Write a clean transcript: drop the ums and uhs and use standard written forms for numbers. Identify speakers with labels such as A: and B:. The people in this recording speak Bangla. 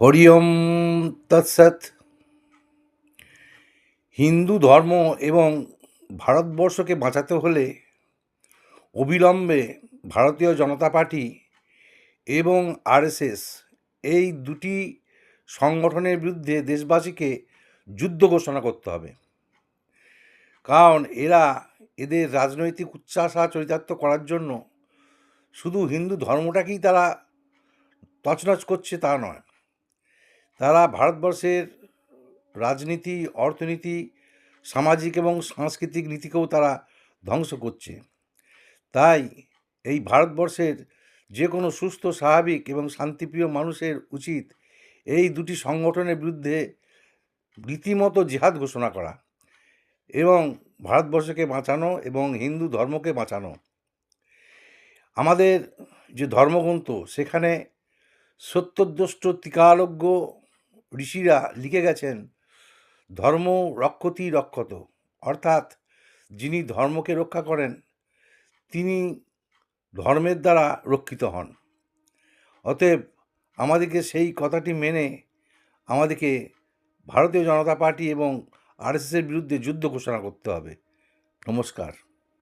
A: হরি ওম তৎসৎ। হিন্দু ধর্ম এবং ভারতবর্ষকে বাঁচাতে হলে অবিলম্বে ভারতীয় জনতা পার্টি এবং আরএসএস এই দুটি সংগঠনের বিরুদ্ধে দেশবাসীকে যুদ্ধ ঘোষণা করতে হবে। কারণ এদের রাজনৈতিক উচ্চাশা চরিতার্থ করার জন্য শুধু হিন্দু ধর্মটাকেই তারা তছনছ করছে তা নয়, তারা ভারতবর্ষের রাজনীতি, অর্থনীতি, সামাজিক এবং সাংস্কৃতিক নীতিকেও তারা ধ্বংস করছে। তাই এই ভারতবর্ষের যে কোনো সুস্থ, স্বাভাবিক এবং শান্তিপ্রিয় মানুষের উচিত এই দুটি সংগঠনের বিরুদ্ধে রীতিমতো জিহাদ ঘোষণা করা এবং ভারতবর্ষকে বাঁচানো এবং হিন্দু ধর্মকে বাঁচানো। আমাদের যে ধর্মগ্রন্থ, সেখানে সত্যদ্রষ্ট ত্রিকালজ্ঞ ঋষিরা লিখে গেছেন, ধর্ম রক্ষতি রক্ষত, অর্থাৎ যিনি ধর্মকে রক্ষা করেন তিনি ধর্মের দ্বারা রক্ষিত হন। অতএব আমাদেরকে সেই কথাটি মেনে আমাদেরকে ভারতীয় জনতা পার্টি এবং আরএসএসের বিরুদ্ধে যুদ্ধ ঘোষণা করতে হবে। নমস্কার।